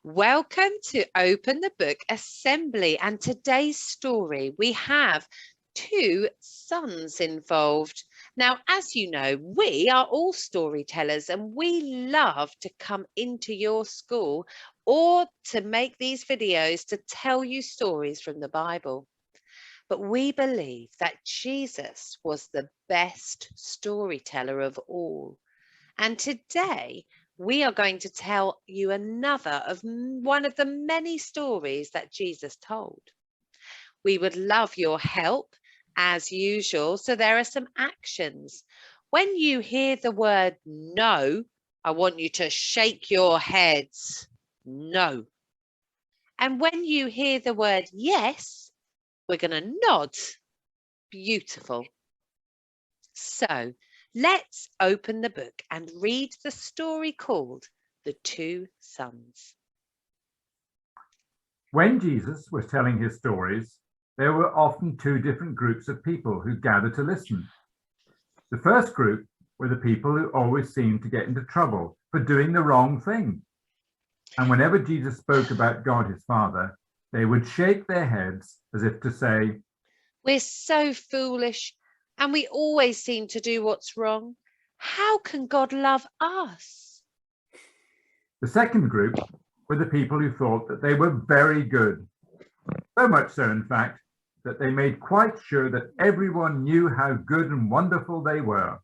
Welcome to Open the Book Assembly, and today's story we have two sons involved. Now, as you know, we are all storytellers and we love to come into your school or to make these videos to tell you stories from the Bible. But we believe that Jesus was the best storyteller of all. And today we are going to tell you another of one of the many stories that Jesus told. We would love your help as usual. So there are some actions. When you hear the word no, I want you to shake your heads. No. And when you hear the word yes, we're going to nod. Beautiful. So let's open the book and read the story called The Two Sons. When Jesus was telling his stories, there were often two different groups of people who gathered to listen. The first group were the people who always seemed to get into trouble for doing the wrong thing. And whenever Jesus spoke about God his Father, they would shake their heads as if to say, "We're so foolish, and we always seem to do what's wrong. How can God love us?" The second group were the people who thought that they were very good. So much so, in fact, that they made quite sure that everyone knew how good and wonderful they were.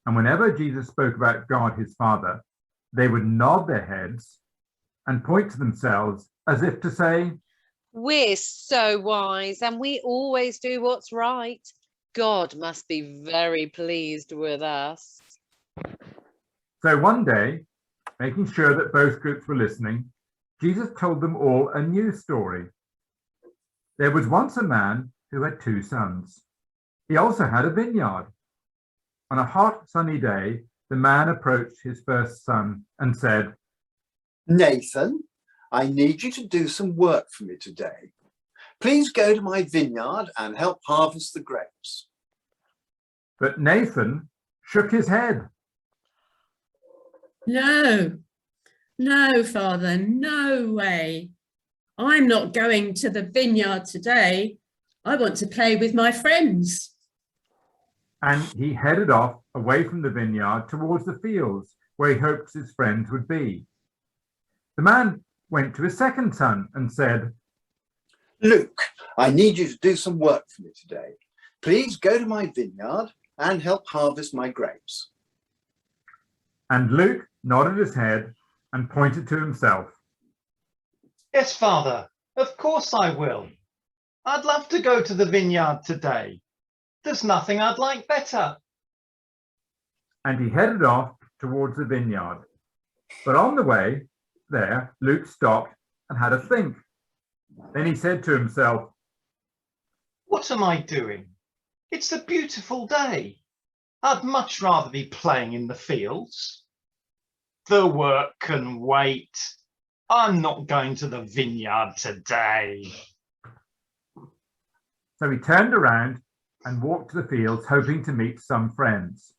And whenever Jesus spoke about God his Father, they would nod their heads and point to themselves as if to say, "We're so wise, and we always do what's right. God must be very pleased with us." So one day, making sure that both groups were listening, Jesus told them all a new story. There was once a man who had two sons. He also had a vineyard. On a hot, sunny day, the man approached his first son and said, "Nathan, I need you to do some work for me today. Please go to my vineyard and help harvest the grapes." But Nathan shook his head. No, Father, no way. I'm not going to the vineyard today. I want to play with my friends. And he headed off away from the vineyard towards the fields where he hoped his friends would be. The man went to his second son and said, "Luke, I need you to do some work for me today. Please go to my vineyard and help harvest my grapes." And Luke nodded his head and pointed to himself. "Yes, Father, of course I will. I'd love to go to the vineyard today. There's nothing I'd like better." And he headed off towards the vineyard. But on the way there, Luke stopped and had a think. Then he said to himself, "What am I doing? It's a beautiful day. I'd much rather be playing in the fields. The work can wait. I'm not going to the vineyard today." So he turned around and walked to the fields, hoping to meet some friends.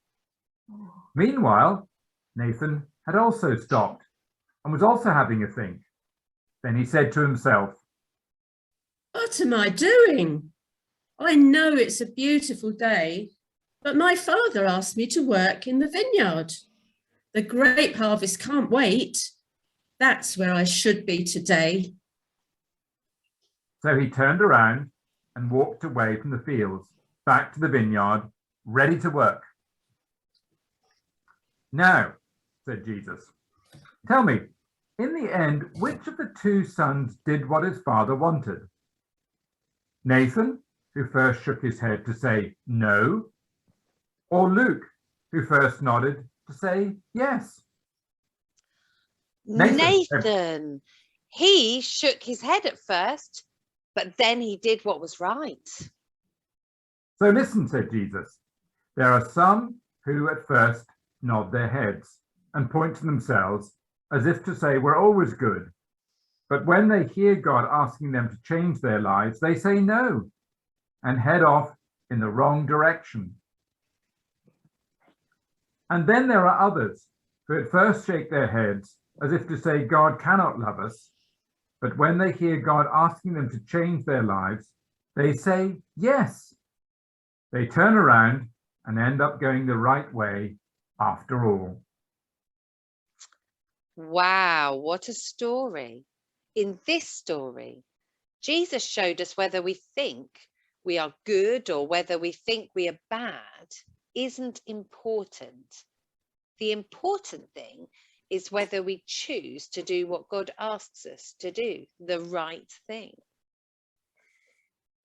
Meanwhile, Nathan had also stopped and was also having a think. Then he said to himself, What am I doing? I know it's a beautiful day, but my father asked me to work in the vineyard. The grape harvest can't wait. That's where I should be today. So he turned around and walked away from the fields, back to the vineyard, ready to work. "Now," said Jesus, "tell me, in the end, which of the two sons did what his father wanted? Nathan, who first shook his head to say no, or Luke, who first nodded to say yes?" Nathan. He shook his head at first, but then he did what was right. "So listen," said Jesus. "There are some who at first nod their heads and point to themselves as if to say we're always good. But when they hear God asking them to change their lives, they say no and head off in the wrong direction. And then there are others who at first shake their heads as if to say God cannot love us. But when they hear God asking them to change their lives, they say yes. They turn around and end up going the right way after all. Wow, what a story. In this story, Jesus showed us whether we think we are good or whether we think we are bad isn't important. The important thing is whether we choose to do what God asks us to do, the right thing.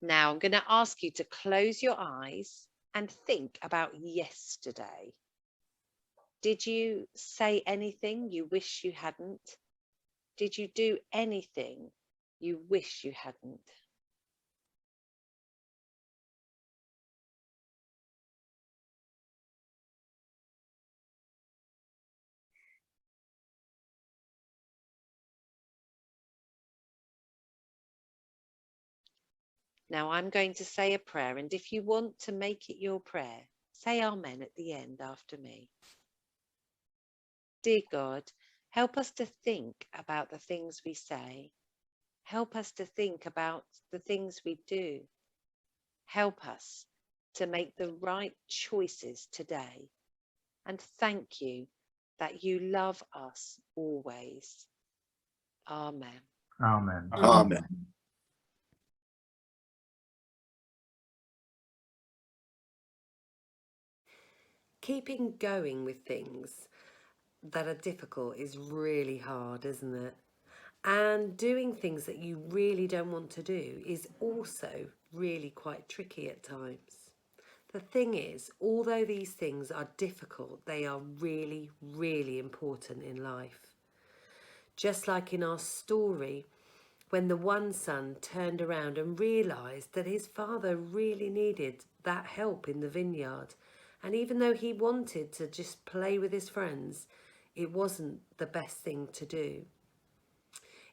Now, I'm going to ask you to close your eyes and think about yesterday. Did you say anything you wish you hadn't? Did you do anything you wish you hadn't? Now I'm going to say a prayer, and if you want to make it your prayer, say amen at the end after me. Dear God, help us to think about the things we say. Help us to think about the things we do. Help us to make the right choices today. And thank you that you love us always. Amen. Amen. Amen. Keeping going with things that are difficult is really hard, isn't it? And doing things that you really don't want to do is also really quite tricky at times. The thing is, although these things are difficult, they are really, really important in life. Just like in our story, when the one son turned around and realised that his father really needed that help in the vineyard. And even though he wanted to just play with his friends, it wasn't the best thing to do.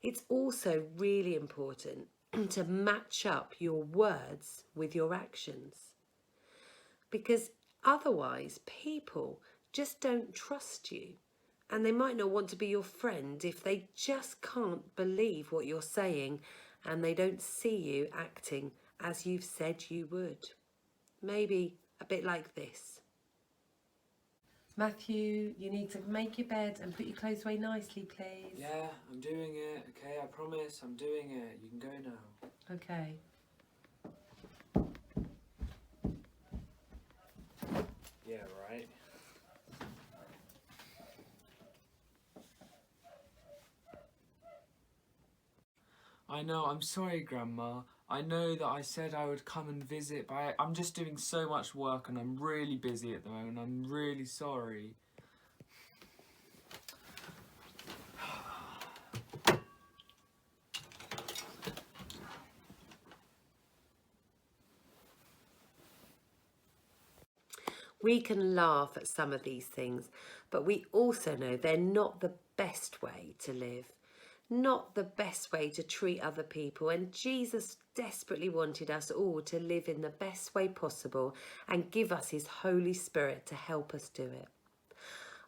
It's also really important to match up your words with your actions. Because otherwise, people just don't trust you. And they might not want to be your friend if they just can't believe what you're saying and they don't see you acting as you've said you would. Maybe a bit like this. Matthew, you need to make your bed and put your clothes away nicely, please. Yeah, I'm doing it. Okay, I promise I'm doing it. You can go now. Okay. Yeah, right. I know, I'm sorry, Grandma. I know that I said I would come and visit, but I'm just doing so much work and I'm really busy at the moment. I'm really sorry. We can laugh at some of these things, but we also know they're not the best way to live, not the best way to treat other people. And Jesus desperately wanted us all to live in the best way possible and give us his Holy Spirit to help us do it.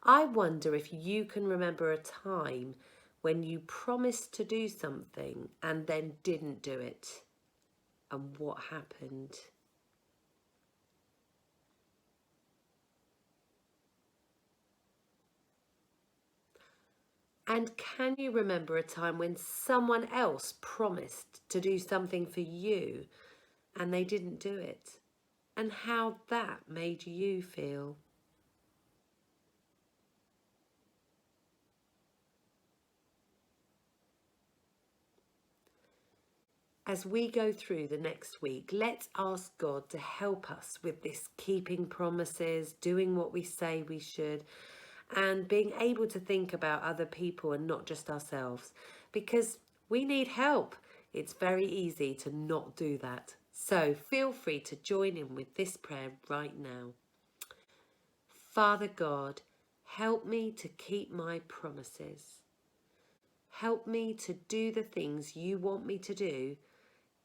I wonder if you can remember a time when you promised to do something and then didn't do it, and what happened. And can you remember a time when someone else promised to do something for you and they didn't do it? And how that made you feel? As we go through the next week, let's ask God to help us with this keeping promises, doing what we say we should, and being able to think about other people and not just ourselves, because we need help. It's very easy to not do that. So feel free to join in with this prayer right now. Father God, help me to keep my promises. Help me to do the things you want me to do,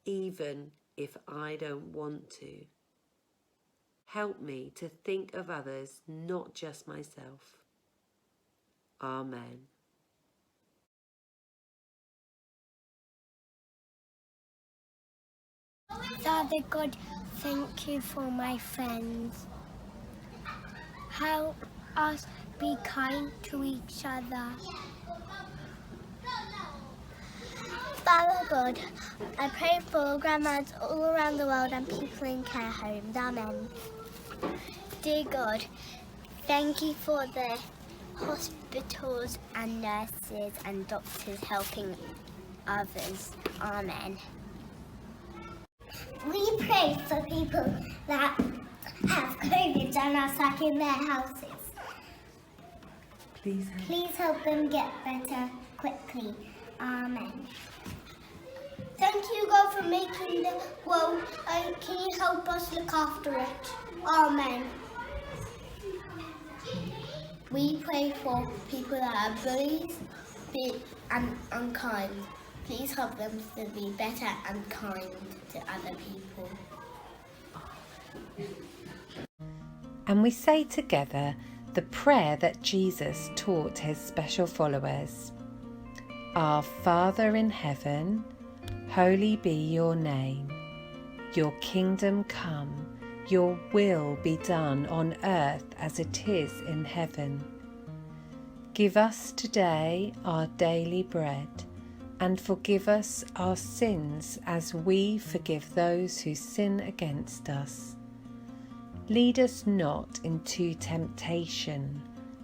even if I don't want to. Help me to think of others, not just myself. Amen. Father God, thank you for my friends. Help us be kind to each other. Father God, I pray for grandmas all around the world and people in care homes. Amen. Dear God, thank you for the hospitals and nurses and doctors helping others. Amen. We pray for people that have COVID and are stuck in their houses. Please help them get better quickly. Amen. Thank you, God, for making the world. Can you help us look after it? Amen. We pray for people that are bullies and unkind. Please help them to be better and kind to other people. And we say together the prayer that Jesus taught his special followers. Our Father in heaven, holy be your name. Your kingdom come, your will be done on earth as it is in heaven. Give us today our daily bread, and forgive us our sins as we forgive those who sin against us. Lead us not into temptation,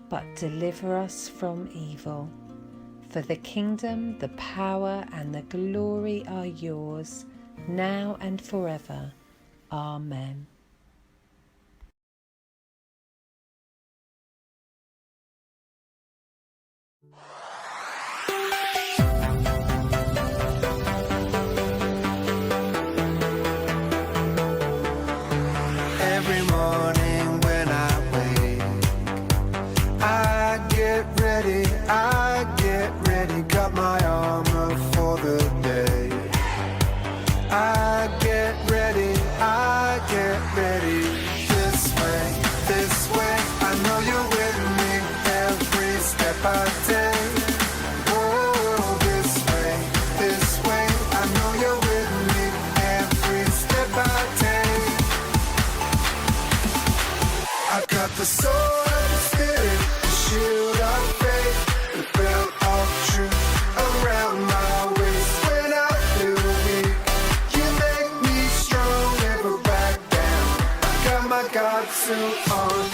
but deliver us from evil. For the kingdom, the power, and the glory are yours, now and forever. Amen. Every morning when I wake, I get ready, got my armor for the day. I get ready, this way, I know you're with me every step I take. Oh, this way, I know you're with me every step I take. I got the sword of the Spirit, the shield of faith, the belt of truth around my waist. When I feel weak, you make me strong, never back down. I got my God suit on.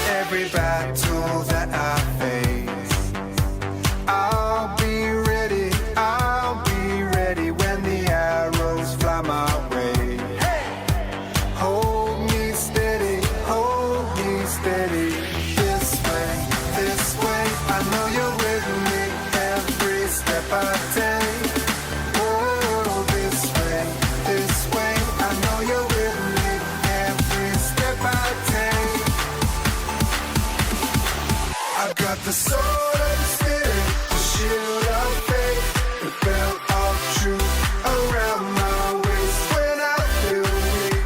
Every battle that I face, I'll be ready when the arrows fly my way. Hold me steady, this way, I know you're with me every step I take. Oh, this way, I know you're with me every step I take. I got the sword of the Spirit, the shield of faith, the belt of truth around my waist. When I feel weak,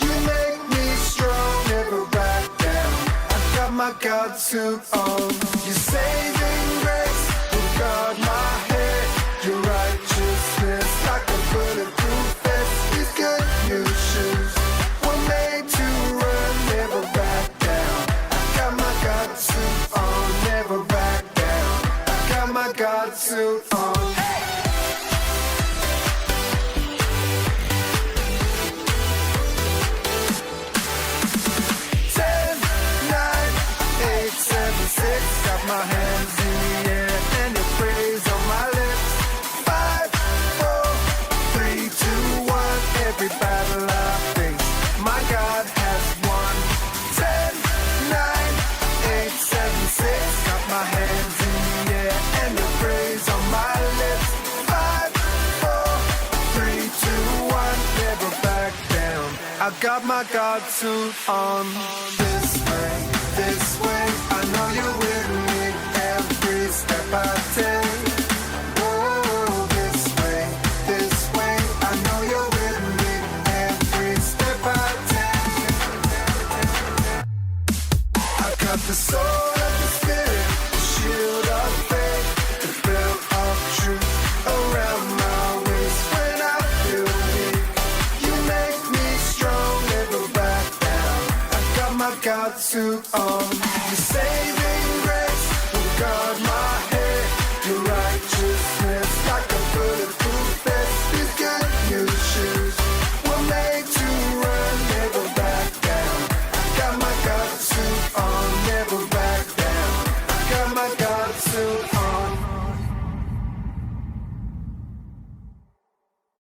you make me strong, never back down. I got my God suit on. Your saving grace will guard my head. Your righteousness like a bulletproof vest. These good news shoes were made to run, never back down. I got my God suit on, never back down. I got my God suit on. 10, 9, 8, 7, 6. Got my hands in the air and your praise on my lips. 5, 4, 3, 2, 1. Every battle I face, my God has won. 10, 9, 8, 7, 6. Got my hands in the air and your praise on my lips. 5, 4, 3, 2, 1. Never back down. I got my God suit on. This way, I know you're with me every step I take. Oh, this way, I know you're with me every step I take. I got the sword of the Spirit, the shield suit on. Your saving grace will guard my